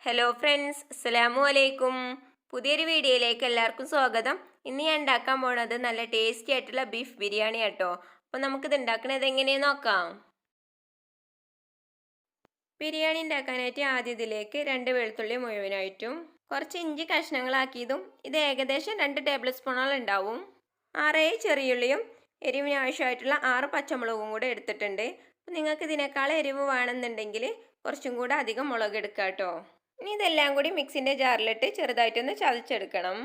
Hello friends, അസ്സലാമു അലൈക്കും. പുതിയൊരു വീഡിയോയിലേക്ക് എല്ലാവർക്കും സ്വാഗതം. ഇന്ന് ഞാൻ ഉണ്ടാക്കാൻ പോണത് നല്ല ടേസ്റ്റി ആയിട്ടുള്ള ബീഫ് ബിരിയാണി കേട്ടോ. അപ്പോൾ നമുക്കിത് ഉണ്ടാക്കുന്നത് എങ്ങനെയെന്ന് നോക്കാം. ബിരിയാണി ഉണ്ടാക്കാനായിട്ട് ആദ്യം ഇതിലേക്ക് 2 വെളുത്തുള്ളി മുഴുവനായിട്ടും കുറച്ച് ഇഞ്ചി കഷ്ണങ്ങളാക്കിയതും ഇത് ഏകദേശം 2 ടേബിൾ സ്പൂണോളം ഉണ്ടാവും. 6 ചെറിയുള്ളിയും എരിവിന് ആവശ്യമായിട്ടുള്ള 6 പച്ചമുളകും കൂടെ എടുത്തിട്ടുണ്ട്. അപ്പോൾ നിങ്ങൾക്ക് ഇതിനേക്കാൾ എരിവ് വേണമെന്നുണ്ടെങ്കിൽ കുറച്ചും കൂടെ അധികം മുളക് എടുക്കാം കേട്ടോ. ഇനി ഇതെല്ലാം കൂടി മിക്സിൻ്റെ ജാറിലിട്ട് ചെറുതായിട്ടൊന്ന് ചതച്ചെടുക്കണം.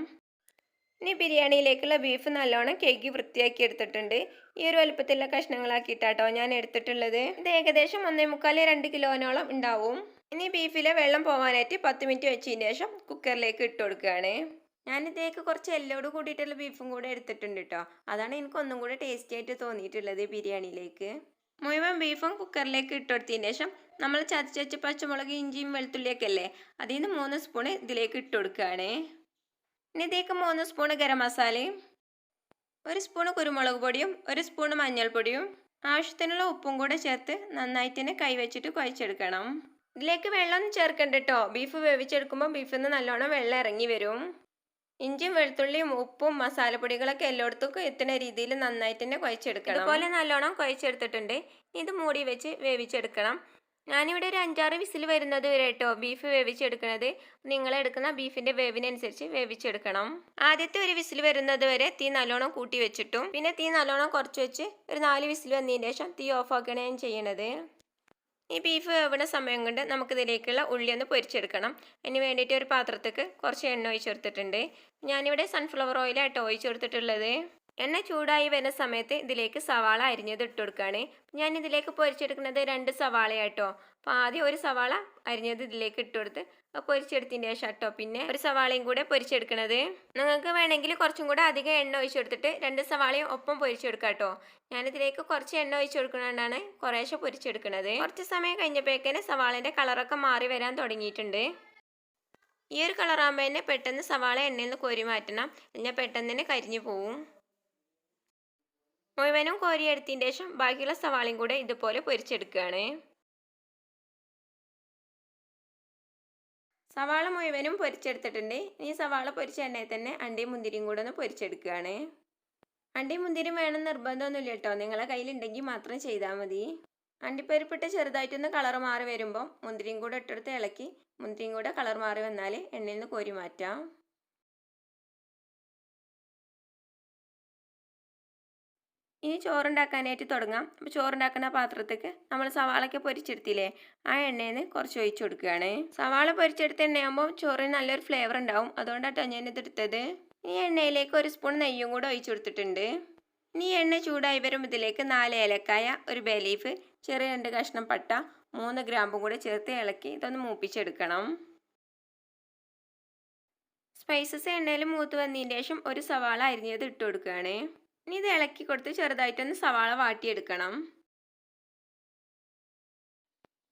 ഇനി ബിരിയാണിയിലേക്കുള്ള ബീഫ് നല്ലോണം കേക്ക് വൃത്തിയാക്കി എടുത്തിട്ടുണ്ട്. ഈ ഒരു വലുപ്പത്തിലുള്ള കഷ്ണങ്ങളാക്കിയിട്ടാട്ടോ ഞാൻ എടുത്തിട്ടുള്ളത്. ഇത് ഏകദേശം 1.25-2 കിലോനോളം ഉണ്ടാവും. ഇനി ബീഫിലെ വെള്ളം പോകാനായിട്ട് 10 മിനിറ്റ് വെച്ചതിന് ശേഷം കുക്കറിലേക്ക് ഇട്ട് കൊടുക്കുകയാണ്. ഞാനിതേക്ക് കുറച്ച് എല്ലോട് കൂടിയിട്ടുള്ള ബീഫും കൂടെ എടുത്തിട്ടുണ്ട് കേട്ടോ. അതാണ് എനിക്ക് ഒന്നും കൂടെ ടേസ്റ്റി ആയിട്ട് തോന്നിയിട്ടുള്ളത് ബിരിയാണിയിലേക്ക്. മുഴുവൻ ബീഫും കുക്കറിലേക്ക് ഇട്ടുകൊടുത്തതിന് ശേഷം നമ്മൾ ചതച്ച് പച്ചമുളക് ഇഞ്ചിയും വെളുത്തുള്ളിയൊക്കെ അല്ലേ, അതിൽ നിന്ന് 3 സ്പൂൺ ഇതിലേക്ക് ഇട്ട് കൊടുക്കുകയാണ്. ഇനി ഇതിലേക്ക് 3 സ്പൂൺ ഗരം മസാലയും 1 സ്പൂൺ കുരുമുളക് പൊടിയും 1 സ്പൂൺ മഞ്ഞൾപ്പൊടിയും ആവശ്യത്തിനുള്ള ഉപ്പും കൂടെ ചേർത്ത് നന്നായിട്ട് തന്നെ കൈവച്ചിട്ട് കുഴച്ചെടുക്കണം. ഇതിലേക്ക് വെള്ളം ചേർക്കണ്ട കേട്ടോ. ബീഫ് വേവിച്ചെടുക്കുമ്പോൾ ബീഫിൽ നിന്ന് നല്ലോണം വെള്ളം ഇറങ്ങി വരും. ഇഞ്ചിയും വെളുത്തുള്ളിയും ഉപ്പും മസാലപ്പൊടികളൊക്കെ എല്ലായിടത്തും എത്തുന്ന രീതിയിൽ നന്നായിട്ട് തന്നെ കുഴച്ചെടുക്കണം. അതുപോലെ നല്ലോണം കുഴച്ചെടുത്തിട്ടുണ്ട്. ഇത് മൂടി വെച്ച് വേവിച്ചെടുക്കണം. ഞാനിവിടെ ഒരു 5-6 വിസിൽ വരുന്നത് വരെ കേട്ടോ ബീഫ് വേവിച്ചെടുക്കണത്. നിങ്ങളെടുക്കുന്ന ബീഫിൻ്റെ വേവിനനുസരിച്ച് വേവിച്ചെടുക്കണം. ആദ്യത്തെ ഒരു വിസിൽ വരുന്നത് വരെ തീ നല്ലോണം കൂട്ടി വെച്ചിട്ടും പിന്നെ തീ നല്ലോണം കുറച്ച് വെച്ച് ഒരു 4 വിസിൽ വന്നതിന് ശേഷം തീ ഓഫാക്കുകയാണ് ഞാൻ ചെയ്യണത്. ഈ ബീഫ് വേവുന്ന സമയം കൊണ്ട് നമുക്കിതിലേക്കുള്ള ഉള്ളി ഒന്ന് പൊരിച്ചെടുക്കണം. അതിന് വേണ്ടിയിട്ട് ഒരു പാത്രത്തേക്ക് കുറച്ച് എണ്ണ ഒഴിച്ച് കൊടുത്തിട്ടുണ്ട്. ഞാനിവിടെ സൺഫ്ലവർ ഓയിലാട്ടോ ഒഴിച്ച് കൊടുത്തിട്ടുള്ളത്. എണ്ണ ചൂടായി വരുന്ന സമയത്ത് ഇതിലേക്ക് സവാള അരിഞ്ഞത് ഇട്ട് കൊടുക്കുകയാണ്. ഞാൻ ഇതിലേക്ക് പൊരിച്ചെടുക്കുന്നത് 2 സവാളയാട്ടോ. അപ്പോൾ ആദ്യം ഒരു സവാള അരിഞ്ഞത് ഇതിലേക്ക് ഇട്ട് കൊടുത്ത് പൊരിച്ചെടുത്തതിൻ്റെ ശേഷം കേട്ടോ പിന്നെ ഒരു സവാളയും കൂടെ പൊരിച്ചെടുക്കണത്. നിങ്ങൾക്ക് വേണമെങ്കിൽ കുറച്ചും കൂടെ അധികം എണ്ണ ഒഴിച്ച് കൊടുത്തിട്ട് 2 സവാളയും ഒപ്പം പൊരിച്ചെടുക്കാം കേട്ടോ. ഞാനിതിലേക്ക് കുറച്ച് എണ്ണ ഒഴിച്ച് കൊടുക്കുന്നതുകൊണ്ടാണ് കുറേശ്ശെ പൊരിച്ചെടുക്കുന്നത്. കുറച്ച് സമയം കഴിഞ്ഞപ്പോഴേക്കും സവാളേൻ്റെ കളറൊക്കെ മാറി വരാൻ തുടങ്ങിയിട്ടുണ്ട്. ഈ ഒരു കളറാകുമ്പോൾ തന്നെ പെട്ടെന്ന് സവാള എണ്ണയിൽ നിന്ന് കോരി മാറ്റണം, അല്ലെങ്കിൽ പെട്ടെന്ന് തന്നെ കരിഞ്ഞു പോവും. മുഴുവനും കോരിയെടുത്തതിന് ശേഷം ബാക്കിയുള്ള സവാളയും കൂടെ ഇതുപോലെ പൊരിച്ചെടുക്കുകയാണ്. സവാള മുഴുവനും പൊരിച്ചെടുത്തിട്ടുണ്ട്. ഈ സവാള പൊരിച്ച എണ്ണയിൽ തന്നെ അണ്ടിയും മുന്തിരിയും കൂടെ ഒന്ന് പൊരിച്ചെടുക്കുകയാണ്. അണ്ടിയും മുന്തിരിയും വേണം നിർബന്ധമൊന്നുമില്ല കേട്ടോ, നിങ്ങളെ കയ്യിലുണ്ടെങ്കിൽ മാത്രം ചെയ്താൽ മതി. അണ്ടിപ്പരിപ്പിട്ട് ചെറുതായിട്ടൊന്ന് കളർ മാറി വരുമ്പോൾ മുന്തിരിയും കൂടെ ഇട്ടെടുത്ത് ഇളക്കി മുന്തിരിയും കൂടെ കളർ മാറി വന്നാൽ എണ്ണയിൽ നിന്ന് കോരി മാറ്റാം. ഇനി ചോറുണ്ടാക്കാനായിട്ട് തുടങ്ങാം. അപ്പോൾ ചോറുണ്ടാക്കുന്ന പാത്രത്തേക്ക് നമ്മൾ സവാളയൊക്കെ പൊരിച്ചെടുത്തില്ലേ, ആ എണ്ണയിൽ നിന്ന് കുറച്ച് ഒഴിച്ചു കൊടുക്കുകയാണ്. സവാള പൊരിച്ചെടുത്ത എണ്ണയാകുമ്പോൾ ചോറിന് നല്ലൊരു ഫ്ലേവർ ഉണ്ടാവും, അതുകൊണ്ടാണ് ഞാനിത് എടുത്തത്. ഈ എണ്ണയിലേക്ക് 1 സ്പൂൺ നെയ്യും കൂടെ ഒഴിച്ചു കൊടുത്തിട്ടുണ്ട്. ഇനി എണ്ണ ചൂടായി വരുമ്പോൾ ഇതിലേക്ക് 4 ഏലക്കായ, 1 ബേ ലീഫ്, ചെറിയ 2 കഷ്ണം പട്ട, 3 ഗ്രാമ്പും കൂടെ ചേർത്ത് ഇളക്കി ഇതൊന്ന് മൂപ്പിച്ചെടുക്കണം. സ്പൈസസ് എണ്ണയിൽ മൂത്ത് വന്നതിന് ശേഷം 1 സവാള അരിഞ്ഞത് ഇട്ട് കൊടുക്കുകയാണ്. ഇനി ഇത് ഇളക്കി കൊടുത്ത് ചെറുതായിട്ടൊന്ന് സവാള വാട്ടിയെടുക്കണം.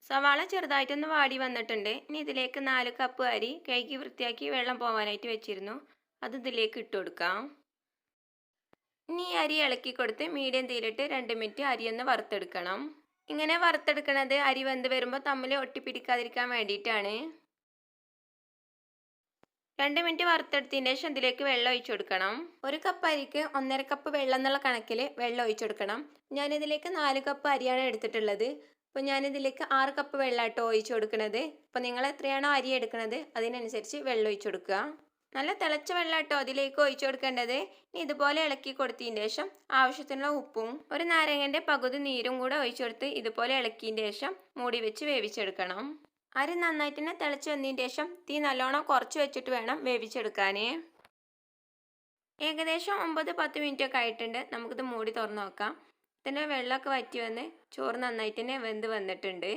സവാള ചെറുതായിട്ടൊന്ന് വാടി വന്നിട്ടുണ്ട്. ഇനി ഇതിലേക്ക് 4 കപ്പ് അരി കഴുകി വൃത്തിയാക്കി വെള്ളം പോകാനായിട്ട് വെച്ചിരുന്നു, അത് ഇതിലേക്ക് ഇട്ട് കൊടുക്കാം. ഇനി അരി ഇളക്കി കൊടുത്ത് മീഡിയം തീയിലിട്ട് 2 മിനിറ്റ് അരി ഒന്ന് വറുത്തെടുക്കണം. ഇങ്ങനെ വറുത്തെടുക്കണത് അരി വെന്ത് വരുമ്പോൾ തമ്മിൽ ഒട്ടിപ്പിടിക്കാതിരിക്കാൻ വേണ്ടിയിട്ടാണ്. 2 മിനിറ്റ് വറുത്തെടുത്തതിന് ശേഷം ഇതിലേക്ക് വെള്ളം ഒഴിച്ചു കൊടുക്കണം. 1 കപ്പ് അരിക്ക് 1.5 കപ്പ് വെള്ളം എന്നുള്ള കണക്കിൽ വെള്ളം ഒഴിച്ചു കൊടുക്കണം. ഞാനിതിലേക്ക് 4 കപ്പ് അരിയാണ് എടുത്തിട്ടുള്ളത്. അപ്പോൾ ഞാനിതിലേക്ക് 6 കപ്പ് വെള്ളം കേട്ടോ ഒഴിച്ചു കൊടുക്കുന്നത്. അപ്പോൾ നിങ്ങൾ എത്രയാണോ അരി എടുക്കുന്നത് അതിനനുസരിച്ച് വെള്ളം ഒഴിച്ചു കൊടുക്കുക. നല്ല തിളച്ച വെള്ളം കേട്ടോ അതിലേക്ക് ഒഴിച്ചു കൊടുക്കേണ്ടത്. ഇനി ഇതുപോലെ ഇളക്കി കൊടുത്തതിന് ശേഷം ആവശ്യത്തിനുള്ള ഉപ്പും 1 നാരങ്ങൻ്റെ പകുതി നീരും കൂടെ ഒഴിച്ചു കൊടുത്ത് ഇതുപോലെ ഇളക്കിയതിന് ശേഷം മൂടി വെച്ച് വേവിച്ചെടുക്കണം. അരി നന്നായിട്ട് തന്നെ തിളച്ച് വന്നതിന് ശേഷം തീ നല്ലോണം കുറച്ച് വെച്ചിട്ട് വേണം വേവിച്ചെടുക്കാൻ. ഏകദേശം 9-10 മിനിറ്റ് ഒക്കെ ആയിട്ടുണ്ട്. നമുക്കിത് മൂടി തുറന്ന് നോക്കാം. ഇതിൻ്റെ വെള്ളമൊക്കെ വറ്റി വന്ന് ചോറ് നന്നായിട്ട് തന്നെ വെന്ത് വന്നിട്ടുണ്ട്.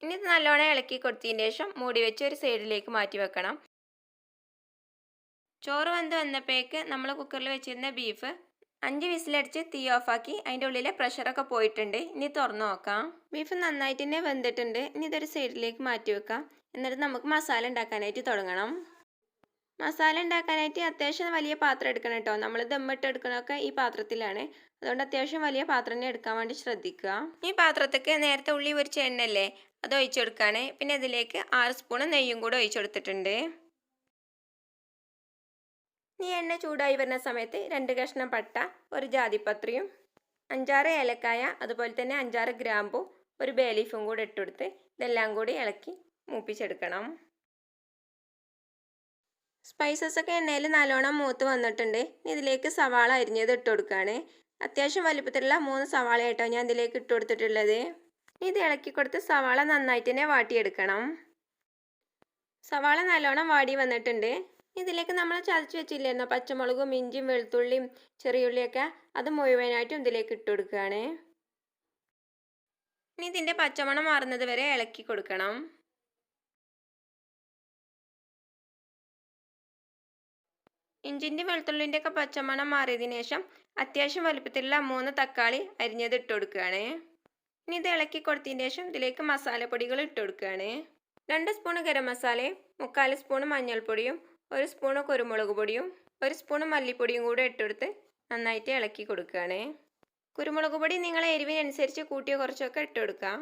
ഇനി ഇത് നല്ലോണം ഇളക്കി കൊടുത്തതിന് ശേഷം മൂടി വെച്ച് ഒരു സൈഡിലേക്ക് മാറ്റി വെക്കണം. ചോറ് വെന്ത് വന്നപ്പോഴേക്ക് നമ്മൾ കുക്കറിൽ വെച്ചിരുന്ന ബീഫ് 5 വിസിലടിച്ച് തീ ഓഫാക്കി അതിൻ്റെ ഉള്ളിലെ പ്രഷറൊക്കെ പോയിട്ടുണ്ട്. ഇനി തുറന്ന് നോക്കാം. ബീഫ് നന്നായിട്ട് തന്നെ വെന്തിട്ടുണ്ട്. ഇനി ഇതൊരു സൈഡിലേക്ക് മാറ്റി വെക്കാം. എന്നിട്ട് നമുക്ക് മസാല ഉണ്ടാക്കാനായിട്ട് തുടങ്ങണം. മസാല ഉണ്ടാക്കാനായിട്ട് അത്യാവശ്യം വലിയ പാത്രം എടുക്കണം കേട്ടോ. നമ്മൾ ദമ്മിട്ട് എടുക്കണമൊക്കെ ഈ പാത്രത്തിലാണ്, അതുകൊണ്ട് അത്യാവശ്യം വലിയ പാത്രം തന്നെ എടുക്കാൻ വേണ്ടി ശ്രദ്ധിക്കുക. ഈ പാത്രത്തേക്ക് നേരത്തെ ഉള്ളി പൊരിച്ച എണ്ണല്ലേ അത് ഒഴിച്ചു കൊടുക്കുകയാണ്. പിന്നെ ഇതിലേക്ക് 6 സ്പൂൺ നെയ്യും കൂടെ ഒഴിച്ചു കൊടുത്തിട്ടുണ്ട്. ഈ എണ്ണ ചൂടായി വരുന്ന സമയത്ത് 2 കഷ്ണം പട്ട, ഒരു ജാതിപത്രിയും 5-6 ഏലക്കായ, അതുപോലെ തന്നെ 5-6 ഗ്രാമ്പു, ഒരു ബേ ലീഫും കൂടെ ഇട്ടുകൊടുത്ത് ഇതെല്ലാം കൂടി ഇളക്കി മൂപ്പിച്ചെടുക്കണം. സ്പൈസസ് ഒക്കെ എണ്ണയിൽ നല്ലോണം മൂത്ത് വന്നിട്ടുണ്ട്. ഇതിലേക്ക് സവാള അരിഞ്ഞത് ഇട്ട് കൊടുക്കുകയാണ്. അത്യാവശ്യം വലിപ്പത്തിലുള്ള 3 സവാളയായിട്ടോ ഞാൻ ഇതിലേക്ക് ഇട്ട് കൊടുത്തിട്ടുള്ളത്. ഇത് ഇളക്കി കൊടുത്ത് സവാള നന്നായിട്ട് തന്നെ വാട്ടിയെടുക്കണം. സവാള നല്ലോണം വാടി വന്നിട്ടുണ്ട്. ഇതിലേക്ക് നമ്മൾ ചതച്ച് വെച്ചില്ലായിരുന്നോ പച്ചമുളകും ഇഞ്ചിയും വെളുത്തുള്ളിയും ചെറിയുള്ളിയൊക്കെ, അത് മുഴുവനായിട്ടും ഇതിലേക്ക് ഇട്ട് കൊടുക്കുകയാണ്. ഇനി ഇതിൻ്റെ പച്ചമണം മാറുന്നത് വരെ ഇളക്കി കൊടുക്കണം. ഇഞ്ചിൻ്റെ വെളുത്തുള്ളിൻ്റെ ഒക്കെ പച്ചമണം മാറിയതിനു ശേഷം അത്യാവശ്യം വലുപ്പത്തിലുള്ള 3 തക്കാളി അരിഞ്ഞത് ഇട്ട് കൊടുക്കുകയാണ്. ഇനി ഇത് ഇളക്കി കൊടുത്തതിന് ശേഷം ഇതിലേക്ക് മസാലപ്പൊടികൾ ഇട്ട് കൊടുക്കുകയാണ്. 2 സ്പൂൺ ഗരം മസാലയും 3/4 സ്പൂൺ മഞ്ഞൾപ്പൊടിയും 1 സ്പൂൺ കുരുമുളക് പൊടിയും 1 സ്പൂൺ മല്ലിപ്പൊടിയും കൂടെ ഇട്ടെടുത്ത് നന്നായിട്ട് ഇളക്കി കൊടുക്കുകയാണ്. കുരുമുളക് പൊടി നിങ്ങളെ എരിവിനനുസരിച്ച് കൂട്ടിയോ കുറച്ചൊക്കെ ഇട്ട് കൊടുക്കാം.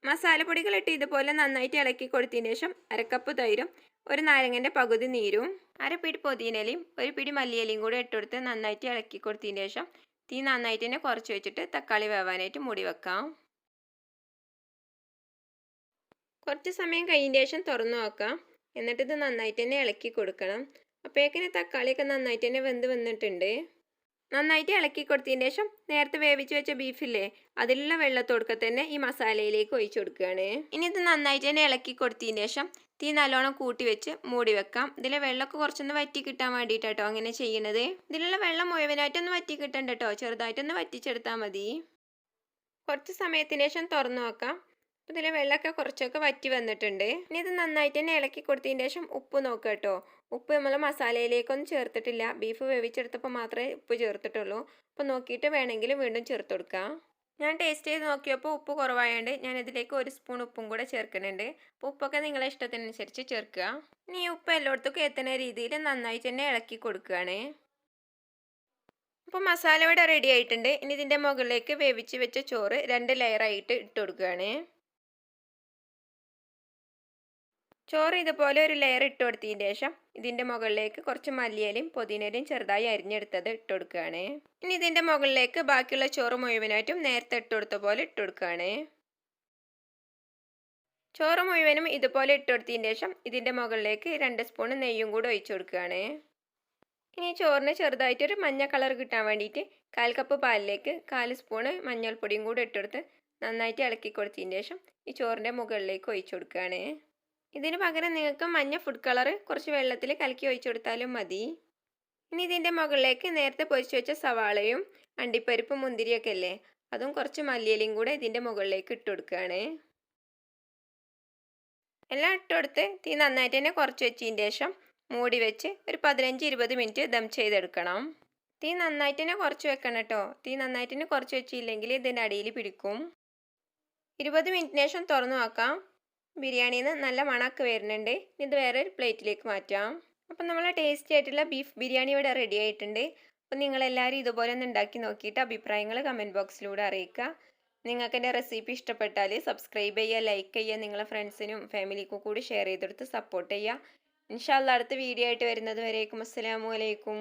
മസാലപ്പൊടികൾ ഇട്ട് ഇതുപോലെ നന്നായിട്ട് ഇളക്കി കൊടുത്തതിന് ശേഷം 1/2 കപ്പ് തൈരും 1 നാരങ്ങൻ്റെ പകുതി നീരും 1 പിടി പുതിനയിലയും 1 പിടി മല്ലിയിലയും കൂടെ ഇട്ടെടുത്ത് നന്നായിട്ട് ഇളക്കി കൊടുത്തതിന് ശേഷം തീ നന്നായിട്ട് തന്നെ കുറച്ച് വെച്ചിട്ട് തക്കാളി വേവാനായിട്ട് മൂടി വെക്കാം. കുറച്ച് സമയം കഴിഞ്ഞതിന് ശേഷം തുറന്നു നോക്കാം. എന്നിട്ട് ഇത് നന്നായിട്ട് തന്നെ ഇളക്കി കൊടുക്കണം. അപ്പോഴേക്കിന് തക്കാളിയൊക്കെ നന്നായിട്ട് തന്നെ വെന്ത് വന്നിട്ടുണ്ട്. നന്നായിട്ട് ഇളക്കി കൊടുത്തതിന് ശേഷം നേരത്തെ വേവിച്ച് വെച്ച ബീഫില്ലേ അതിലുള്ള വെള്ളത്തോടൊക്കെ തന്നെ ഈ മസാലയിലേക്ക് ഒഴിച്ചു കൊടുക്കുകയാണ്. ഇനി ഇത് നന്നായിട്ട് തന്നെ ഇളക്കി കൊടുത്തതിന് ശേഷം തീ നല്ലോണം കൂട്ടി വെച്ച് മൂടി വെക്കാം. ഇതിലെ വെള്ളമൊക്കെ കുറച്ചൊന്ന് വറ്റി കിട്ടാൻ വേണ്ടിയിട്ടോ അങ്ങനെ ചെയ്യണത്. ഇതിലുള്ള വെള്ളം മുഴുവനായിട്ടൊന്ന് വറ്റി കിട്ടണ്ട കേട്ടോ, ചെറുതായിട്ടൊന്ന് വറ്റിച്ചെടുത്താൽ മതി. കുറച്ച് സമയത്തിന് ശേഷം തുറന്നു നോക്കാം. അപ്പോൾ ഇതിലെ വെള്ളമൊക്കെ കുറച്ചൊക്കെ വറ്റി വന്നിട്ടുണ്ട്. ഇനി ഇത് നന്നായിട്ട് തന്നെ ഇളക്കി കൊടുത്തതിന് ശേഷം ഉപ്പ് നോക്കുക കേട്ടോ. ഉപ്പ് നമ്മൾ മസാലയിലേക്കൊന്നും ചേർത്തിട്ടില്ല, ബീഫ് വേവിച്ചെടുത്തപ്പോൾ മാത്രമേ ഉപ്പ് ചേർത്തിട്ടുള്ളൂ. അപ്പോൾ നോക്കിയിട്ട് വേണമെങ്കിൽ വീണ്ടും ചേർത്ത് കൊടുക്കാം. ഞാൻ ടേസ്റ്റ് ചെയ്ത് നോക്കിയപ്പോൾ ഉപ്പ് കുറവായതുകൊണ്ട് ഞാൻ ഇതിലേക്ക് 1 സ്പൂൺ ഉപ്പും കൂടെ ചേർക്കുന്നുണ്ട്. അപ്പോൾ ഉപ്പൊക്കെ നിങ്ങളെ ഇഷ്ടത്തിനനുസരിച്ച് ചേർക്കുക. ഇനി ഈ ഉപ്പ് എല്ലായിടത്തും എത്തുന്ന രീതിയിൽ നന്നായിട്ട് തന്നെ ഇളക്കി കൊടുക്കുകയാണ്. അപ്പോൾ മസാല ഇവിടെ റെഡി ആയിട്ടുണ്ട്. ഇനി ഇതിൻ്റെ മുകളിലേക്ക് വേവിച്ച് വെച്ച ചോറ് 2 ലെയറായിട്ട് ഇട്ട് കൊടുക്കുകയാണ്. ചോറ് ഇതുപോലെ ഒരു ലെയർ ഇട്ട് കൊടുത്തതിന് ശേഷം ഇതിൻ്റെ മുകളിലേക്ക് കുറച്ച് മല്ലിയിലയും പുതിനയിലയും ചെറുതായി അരിഞ്ഞെടുത്തത് ഇട്ട് കൊടുക്കുകയാണ്. ഇനി ഇതിൻ്റെ മുകളിലേക്ക് ബാക്കിയുള്ള ചോറ് മുഴുവനായിട്ടും നേരത്തെ ഇട്ട് കൊടുത്ത പോലെ ഇട്ട് കൊടുക്കുകയാണ്. ചോറ് മുഴുവനും ഇതുപോലെ ഇട്ട് കൊടുത്തതിന് ശേഷം ഇതിൻ്റെ മുകളിലേക്ക് 2 സ്പൂൺ നെയ്യും കൂടെ ഒഴിച്ചു കൊടുക്കുകയാണ്. ഇനി ചോറിന് ചെറുതായിട്ടൊരു മഞ്ഞ കളർ കിട്ടാൻ വേണ്ടിയിട്ട് 1/4 കപ്പ് പാലിലേക്ക് 1/4 സ്പൂൺ മഞ്ഞൾപ്പൊടിയും കൂടെ ഇട്ടെടുത്ത് നന്നായിട്ട് ഇളക്കി കൊടുത്തതിന് ശേഷം ഈ ചോറിൻ്റെ മുകളിലേക്ക് ഒഴിച്ചു കൊടുക്കുകയാണ്. ഇതിന് പകരം നിങ്ങൾക്ക് മഞ്ഞ ഫുഡ് കളർ കുറച്ച് വെള്ളത്തിൽ കലക്കി ഒഴിച്ചു കൊടുത്താലും മതി. ഇനി ഇതിൻ്റെ മുകളിലേക്ക് നേരത്തെ പൊരിച്ചു വെച്ച സവാളയും അണ്ടിപ്പരിപ്പും മുന്തിരിയൊക്കെ അല്ലേ അതും കുറച്ച് മല്ലിയിലയും കൂടെ ഇതിൻ്റെ മുകളിലേക്ക് ഇട്ട് കൊടുക്കുകയാണ്. എല്ലാം ഇട്ടുകൊടുത്ത് തീ നന്നായിട്ട് തന്നെ കുറച്ച് വെച്ചതിന് ശേഷം മൂടി വെച്ച് ഒരു 15-20 മിനിറ്റ് ദം ചെയ്തെടുക്കണം. തീ നന്നായിട്ട് തന്നെ കുറച്ച് വെക്കണം കേട്ടോ. തീ നന്നായിട്ട് തന്നെ കുറച്ച് വെച്ചില്ലെങ്കിൽ ഇതിൻ്റെ അടിയിൽ പിടിക്കും. 20 മിനിറ്റിന് ശേഷം തുറന്നു നോക്കാം. ബിരിയാണിയിൽ നിന്ന് നല്ല മണമൊക്കെ വരുന്നുണ്ട്. ഇത് വേറെ ഒരു പ്ലേറ്റിലേക്ക് മാറ്റാം. അപ്പം നമ്മൾ ടേസ്റ്റി ആയിട്ടുള്ള ബീഫ് ബിരിയാണി ഇവിടെ റെഡി ആയിട്ടുണ്ട്. അപ്പം നിങ്ങളെല്ലാവരും ഇതുപോലെ ഒന്ന് ഉണ്ടാക്കി നോക്കിയിട്ട് അഭിപ്രായങ്ങൾ കമൻറ്റ് ബോക്സിലൂടെ അറിയിക്കുക. നിങ്ങൾക്ക് എൻ്റെ റെസിപ്പി ഇഷ്ടപ്പെട്ടാൽ സബ്സ്ക്രൈബ് ചെയ്യുക, ലൈക്ക് ചെയ്യുക, നിങ്ങളെ ഫ്രണ്ട്സിനും ഫാമിലിക്കും കൂടി ഷെയർ ചെയ്തെടുത്ത് സപ്പോർട്ട് ചെയ്യുക. ഇൻഷാ അല്ലാഹ് അടുത്ത വീഡിയോ ആയിട്ട് വരുന്നത് വരേക്കും അസ്സലാമു അലൈക്കും.